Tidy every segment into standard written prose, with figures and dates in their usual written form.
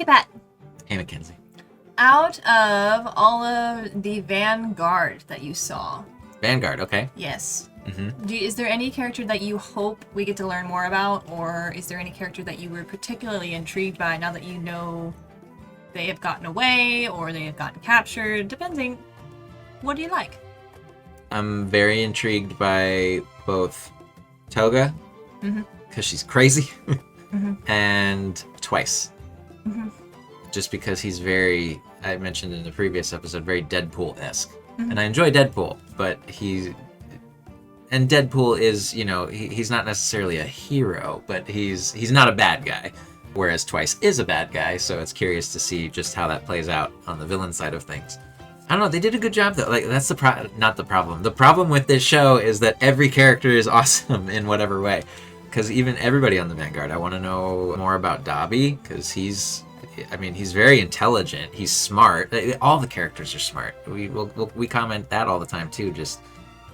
Hey, Pat. Hey, Mackenzie. Out of all of the Vanguard that you saw, Vanguard, okay. yes, Mm-hmm. is there any character that you hope we get to learn more about, or is there any character that you were particularly intrigued by now that you know they have gotten away or they have gotten captured, depending? What do you like? I'm very intrigued by both Toga, Mm-hmm. because she's crazy, Mm-hmm. and Twice. Mm-hmm. Just because he's very, I mentioned in the previous episode, very Deadpool-esque. Mhm. And I enjoy Deadpool, but and Deadpool is, he's not necessarily a hero, but he's not a bad guy. Whereas Twice is a bad guy, so it's curious to see just how that plays out on the villain side of things. I don't know, they did a good job though. Like, that's not the problem. The problem with this show is that every character is awesome in whatever way. Because even everybody on the Vanguard, I want to know more about Dobby, because he's very intelligent. He's smart. All the characters are smart. We comment that all the time too. Just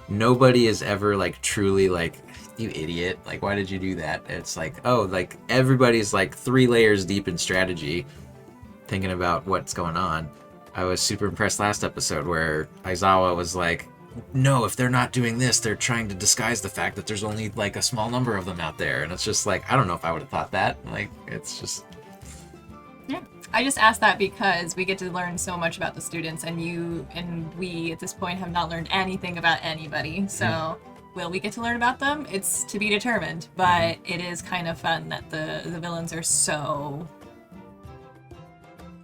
nobody is ever like truly like, you idiot. Like, why did you do that? It's like, oh, like everybody's like 3 layers deep in strategy, thinking about what's going on. I was super impressed last episode where Aizawa was like, no, if they're not doing this, they're trying to disguise the fact that there's only like a small number of them out there. And it's just like, I don't know if I would have thought that. Like, it's just... Yeah, I just asked that because we get to learn so much about the students, and we at this point have not learned anything about anybody. So will we get to learn about them? It's to be determined, but it is kind of fun that the villains are so...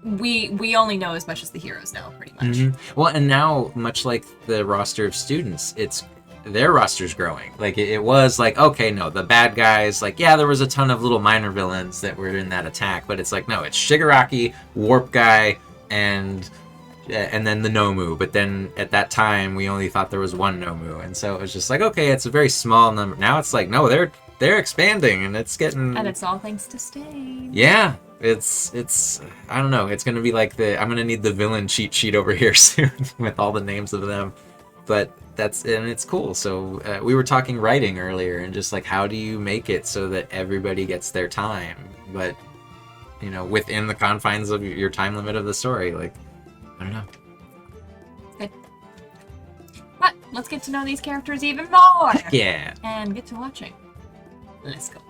We only know as much as the heroes know, pretty much. Mm-hmm. Well, and now, much like the roster of students, their roster's growing. Like, it was like, okay, no, the bad guys, like, yeah, there was a ton of little minor villains that were in that attack, but it's like, no, it's Shigaraki, Warp Guy, and then the Nomu. But then at that time, we only thought there was one Nomu, and so it was just like, okay, it's a very small number. Now it's like, no, they're expanding, and it's getting... And it's all thanks to Stain. Yeah. It's I don't know, it's gonna be like I'm gonna need the villain cheat sheet over here soon with all the names of them, but it's cool. So we were talking writing earlier, and just like, how do you make it so that everybody gets their time, but within the confines of your time limit of the story? Like, I don't know. Good. But let's get to know these characters even more. Yeah. And get to watching. Let's go.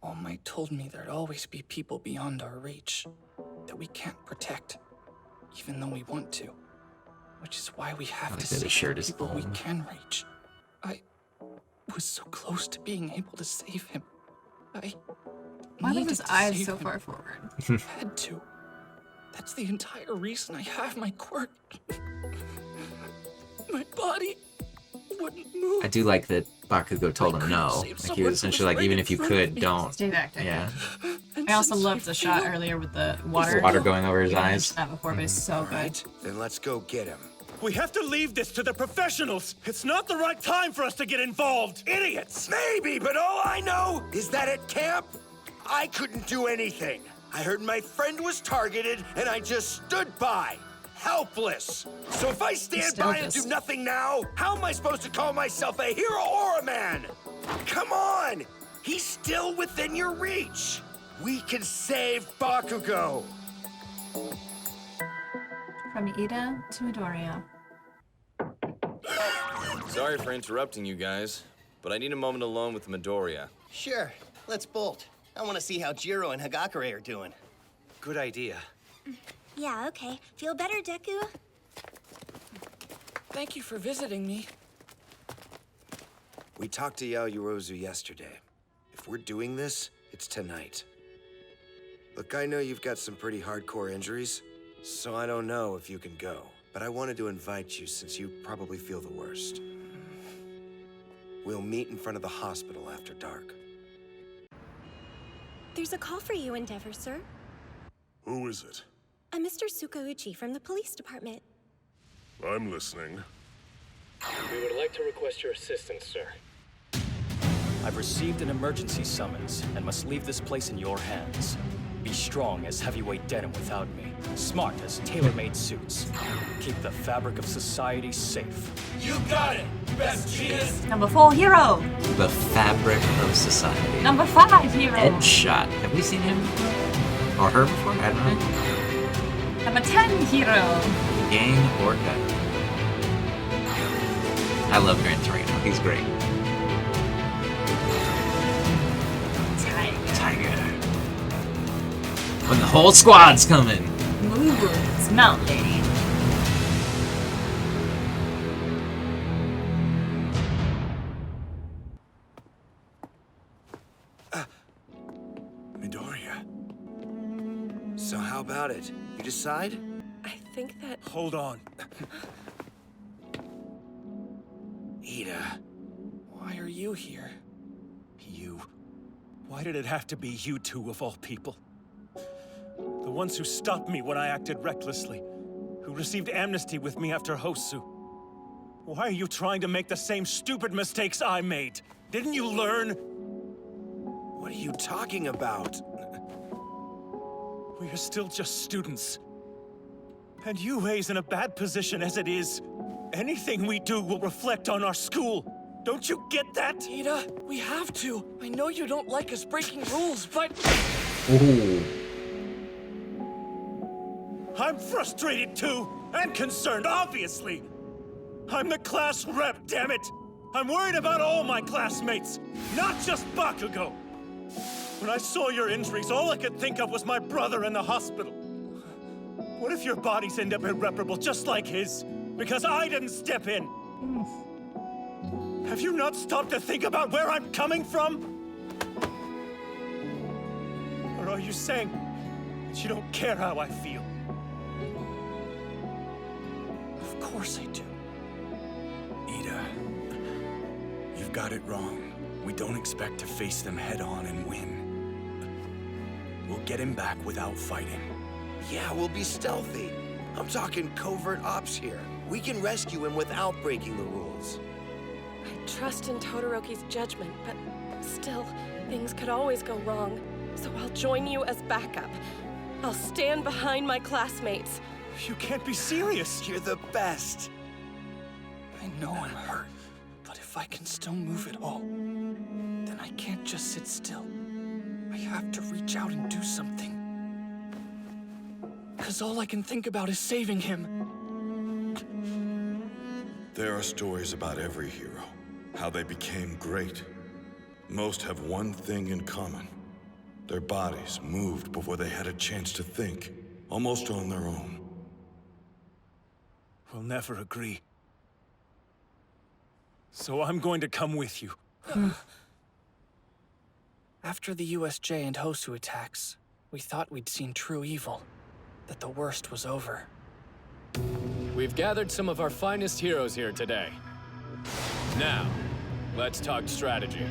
All Might told me there'd always be people beyond our reach that we can't protect, even though we want to. Which is why we have to save the people we can reach. I was so close to being able to save him. Why are his eyes so far forward? Had to. That's the entire reason I have my quirk. My body wouldn't move. I do like that Bakugo told him no. Like, he was essentially like, even if you could, don't. Stay back there. Yeah. I also loved the shot earlier with the water. The water going over his eyes. That before, but it's so good. Right, then let's go get him. We have to leave this to the professionals. It's not the right time for us to get involved. Idiots! Maybe, but all I know is that at camp, I couldn't do anything. I heard my friend was targeted, and I just stood by, helpless. So if I stand by and do nothing now, how am I supposed to call myself a hero or a man? Come on! He's still within your reach. We can save Bakugo. From Iida to Midoriya. Sorry for interrupting you guys, but I need a moment alone with Midoriya. Sure, let's bolt. I want to see how Jiro and Hagakure are doing. Good idea. Yeah, okay. Feel better, Deku? Thank you for visiting me. We talked to Yaoyorozu yesterday. If we're doing this, it's tonight. Look, I know you've got some pretty hardcore injuries, so I don't know if you can go. But I wanted to invite you since you probably feel the worst. We'll meet in front of the hospital after dark. There's a call for you, Endeavor, sir. Who is it? A Mr. Sukauchi from the police department. I'm listening. We would like to request your assistance, sir. I've received an emergency summons and must leave this place in your hands. Be strong as heavyweight denim without me. Smart as tailor-made suits. Keep the fabric of society safe. You got it, best genius. Number 4 hero. The fabric of society. Number 5 hero. Headshot. Have we seen him or her before? I don't know. Number 10 hero. Gang or cut. I love Gran Torino. He's great. Tiger. When the whole squad's coming. Moves, Mount Lady. Midoriya. So how about it? You decide? I think that... Hold on. Iida. Why are you here? You. Why did it have to be you two of all people? The ones who stopped me when I acted recklessly. Who received amnesty with me after Hosu. Why are you trying to make the same stupid mistakes I made? Didn't you learn? What are you talking about? We are still just students. And Yuei's in a bad position as it is. Anything we do will reflect on our school. Don't you get that? Iida, we have to. I know you don't like us breaking rules, but... Ooh. I'm frustrated too, and concerned, obviously. I'm the class rep, damn it! I'm worried about all my classmates, not just Bakugo. When I saw your injuries, all I could think of was my brother in the hospital. What if your bodies end up irreparable, just like his? Because I didn't step in. Have you not stopped to think about where I'm coming from? Or are you saying that you don't care how I feel? Of course I do. Iida, you've got it wrong. We don't expect to face them head-on and win. We'll get him back without fighting. Yeah, we'll be stealthy. I'm talking covert ops here. We can rescue him without breaking the rules. I trust in Todoroki's judgment, but still, things could always go wrong. So I'll join you as backup. I'll stand behind my classmates. You can't be serious. You're the best. I know I'm hurt, but if I can still move at all, then I can't just sit still. I have to reach out and do something. 'Cause all I can think about is saving him. There are stories about every hero, how they became great. Most have one thing in common. Their bodies moved before they had a chance to think, almost on their own. We'll never agree. So I'm going to come with you. After the USJ and Hosu attacks, we thought we'd seen true evil. That the worst was over. We've gathered some of our finest heroes here today. Now, let's talk strategy.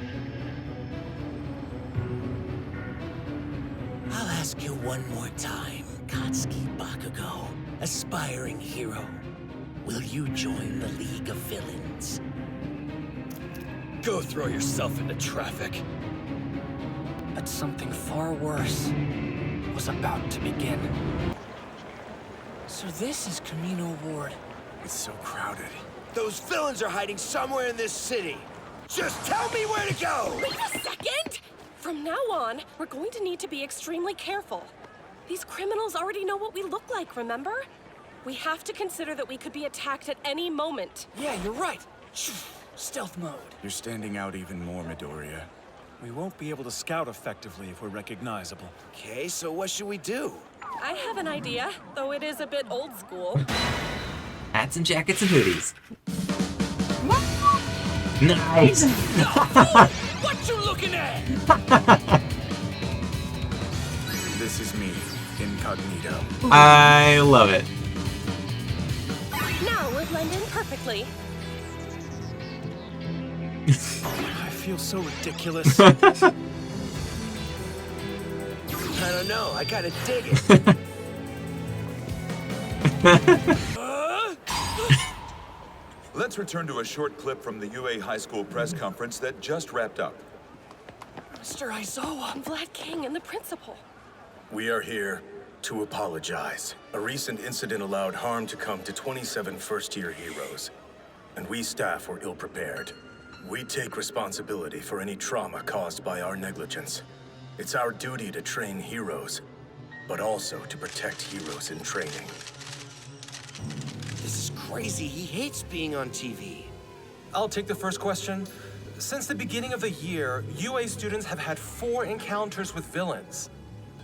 I'll ask you one more time, Katsuki Bakugo, aspiring hero. Will you join the League of Villains? Go throw yourself into traffic. But something far worse was about to begin. So this is Camino Ward. It's so crowded. Those villains are hiding somewhere in this city. Just tell me where to go! Wait a second! From now on, we're going to need to be extremely careful. These criminals already know what we look like, remember? We have to consider that we could be attacked at any moment. Yeah, you're right. Stealth mode. You're standing out even more, Midoriya. We won't be able to scout effectively if we're recognizable. Okay, so what should we do? I have an idea, though it is a bit old school. Hats and jackets and hoodies. Nice! What you looking at? This is me, incognito. I love it. Now we're blend in perfectly. I feel so ridiculous. I don't know, I kinda dig it. Let's return to a short clip from the UA High School press conference that just wrapped up. Mr. Aizawa. Vlad King and the principal. We are here to apologize. A recent incident allowed harm to come to 27 first-year heroes, and we staff were ill-prepared. We take responsibility for any trauma caused by our negligence. It's our duty to train heroes, but also to protect heroes in training. This is crazy. He hates being on TV. I'll take the first question. Since the beginning of the year, UA students have had 4 encounters with villains.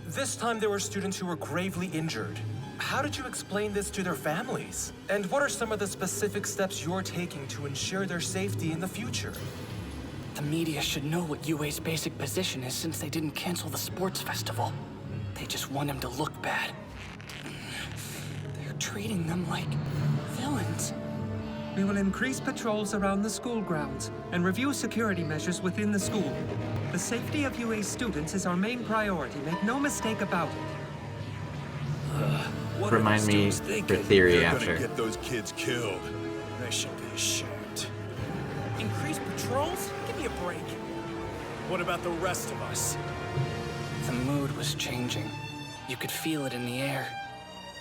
This time there were students who were gravely injured. How did you explain this to their families? And what are some of the specific steps you're taking to ensure their safety in the future? The media should know what UA's basic position is since they didn't cancel the sports festival. They just want him to look bad. They're treating them like villains. We will increase patrols around the school grounds and review security measures within the school. The safety of UA students is our main priority, make no mistake about it. Remind me for theory after. Get those kids killed. They should be ashamed. Increase patrols? Give me a break. What about the rest of us? The mood was changing. You could feel it in the air.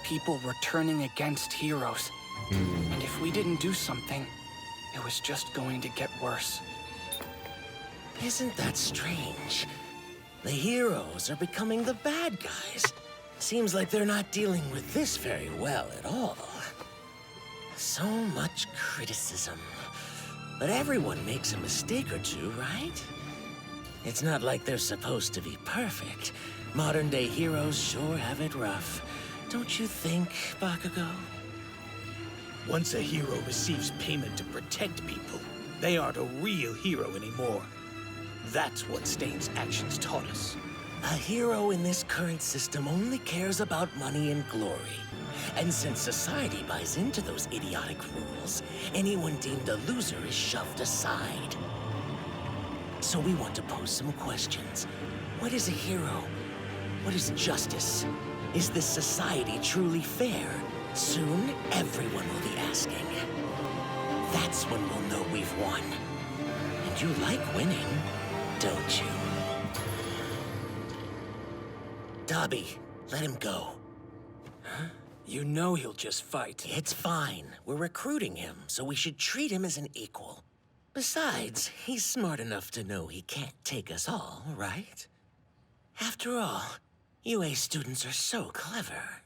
People were turning against heroes. And if we didn't do something, it was just going to get worse. Isn't that strange? The heroes are becoming the bad guys. Seems like they're not dealing with this very well at all. So much criticism. But everyone makes a mistake or two, right? It's not like they're supposed to be perfect. Modern-day heroes sure have it rough. Don't you think, Bakugo? Once a hero receives payment to protect people, they aren't a real hero anymore. That's what Stain's actions taught us. A hero in this current system only cares about money and glory. And since society buys into those idiotic rules, anyone deemed a loser is shoved aside. So we want to pose some questions. What is a hero? What is justice? Is this society truly fair? Soon, everyone will be asking. That's when we'll know we've won. And you like winning, don't you? Dobby, let him go. Huh? You know he'll just fight. It's fine. We're recruiting him, so we should treat him as an equal. Besides, he's smart enough to know he can't take us all, right? After all, UA students are so clever.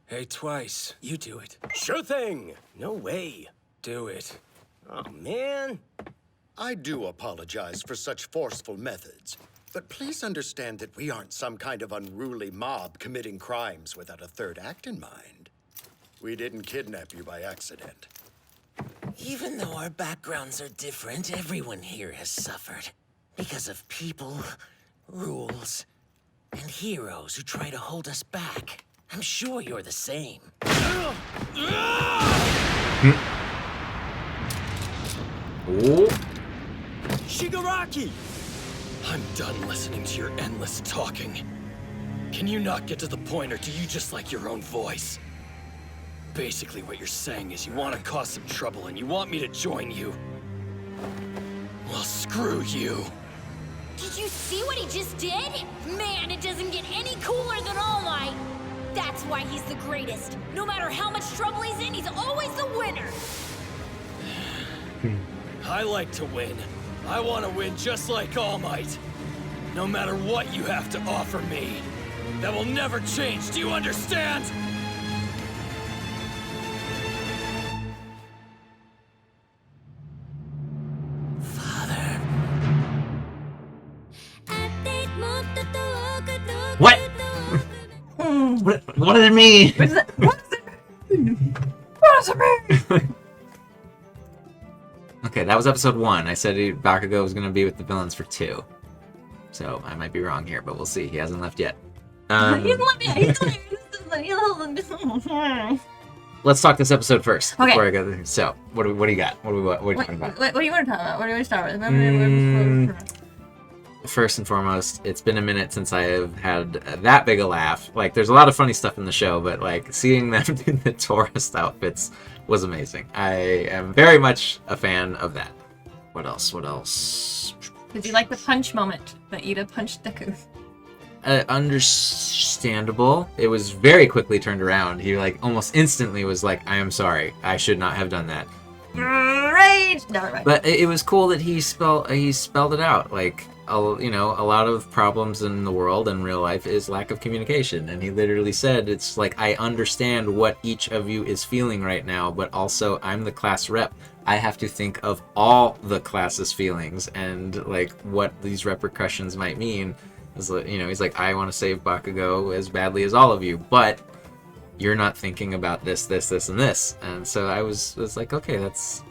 Hey, Twice, you do it. Sure thing. No way. Do it. Oh, man. I do apologize for such forceful methods. But please understand that we aren't some kind of unruly mob committing crimes without a third act in mind. We didn't kidnap you by accident. Even though our backgrounds are different, everyone here has suffered. Because of people, rules, and heroes who try to hold us back. I'm sure you're the same. Shigaraki! I'm done listening to your endless talking. Can you not get to the point, or do you just like your own voice? Basically, what you're saying is you want to cause some trouble and you want me to join you. Well, screw you. Did you see what he just did? Man, it doesn't get any cooler than All Might. That's why he's the greatest. No matter how much trouble he's in, he's always the winner. I like to win. I want to win just like All Might. No matter what you have to offer me. That will never change, do you understand? What? What does it mean? What does it mean? What does it mean? Okay, that was episode 1. I said Bakugo was going to be with the villains for 2. So I might be wrong here, but we'll see. He hasn't left yet. Let's talk this episode first. Okay. Before I go there. So, what do you got? What are we talking about? What do you want to talk about? What do we start with? First and foremost, it's been a minute since I have had that big a laugh. Like, there's a lot of funny stuff in the show, but like seeing them do the tourist outfits was amazing. I am very much a fan of that. What else? What else? Did you like the punch moment that Iida punched Deku? Understood. understandable. It was very quickly turned around. He like almost instantly was like, I am sorry. I should not have done that. Rage! Never mind. But it was cool that he spelled it out. Like, a lot of problems in the world and real life is lack of communication. And he literally said, it's like, I understand what each of you is feeling right now, but also I'm the class rep. I have to think of all the class's feelings and like what these repercussions might mean. He's like, I want to save Bakugo as badly as all of you, but you're not thinking about this, and this. And so I was like, okay, that's...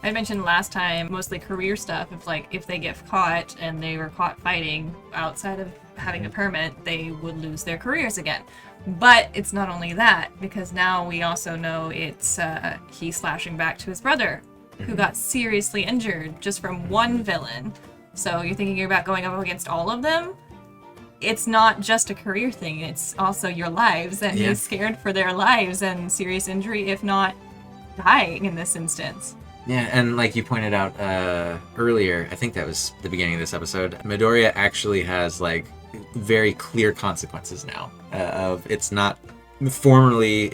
I mentioned last time, mostly career stuff, if they get caught and they were caught fighting outside of having a permit, they would lose their careers again. But it's not only that, because now we also know it's he's slashing back to his brother, who got seriously injured just from one villain. So you're thinking about going up against all of them? It's not just a career thing, it's also your lives, and he's scared for their lives and serious injury, if not dying in this instance. Yeah, and like you pointed out earlier, I think that was the beginning of this episode, Midoriya actually has like very clear consequences now. It's not... Formerly,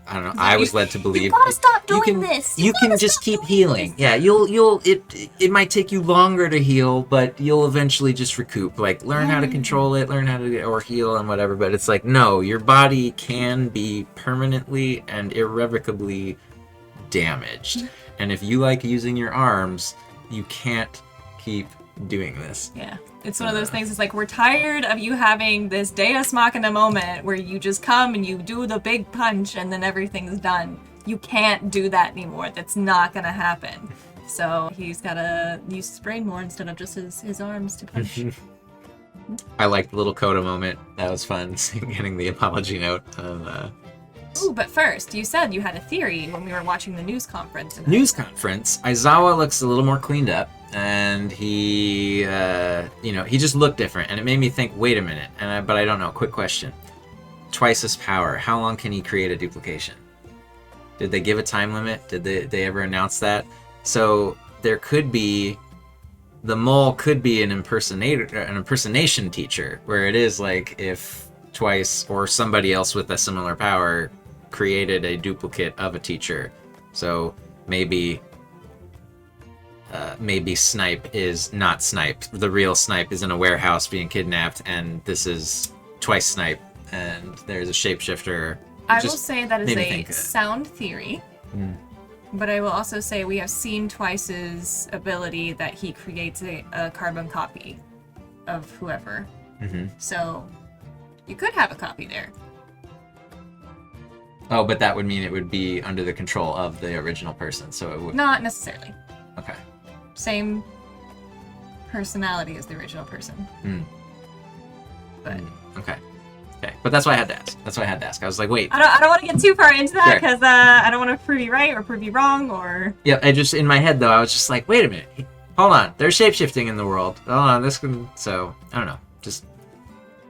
I don't know. I was led to believe you gotta stop doing this. You can just keep healing. Yeah, it might take you longer to heal, but you'll eventually just recoup. Like learn how to control it, learn how to or heal and whatever. But it's like no, your body can be permanently and irrevocably damaged. And if you like using your arms, you can't keep doing this. Yeah. It's one of those things, it's like, we're tired of you having this Deus Machina moment where you just come and you do the big punch and then everything's done. You can't do that anymore. That's not gonna happen. So he's gotta use his brain more instead of just his arms to punch. I liked the little Coda moment. That was fun, getting the apology note. Ooh, but first, you said you had a theory when we were watching the news conference. Aizawa looks a little more cleaned up. And he, he just looked different, and it made me think, wait a minute, but I don't know, quick question. Twice his power, how long can he create a duplication? Did they give a time limit? Did they ever announce that? So there could be, the mole could be an impersonation teacher, where it is like if Twice or somebody else with a similar power created a duplicate of a teacher. So maybe Snipe is not Snipe. The real Snipe is in a warehouse being kidnapped, and this is Twice Snipe, and there's a shapeshifter. I will say that is a sound theory, but I will also say we have seen Twice's ability that he creates a carbon copy of whoever. So you could have a copy there. Oh, but that would mean it would be under the control of the original person, so it would... Not necessarily. Okay. Same personality as the original person. But okay, but that's why I had to ask. I was like, wait. I don't want to get too far into that because I don't want to prove you right or prove you wrong or. Yeah, I just in my head though I was just like, wait a minute, hold on. There's shapeshifting in the world. Hold on, this can. So I don't know. Just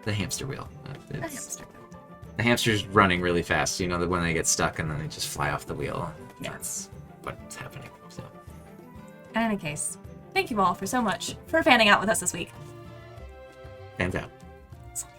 the hamster wheel. The hamster's running really fast. You know, when they get stuck and then they just fly off the wheel. That's what's happening. So. In any case, thank you all so much for fanning out with us this week. Fans out. Sorry.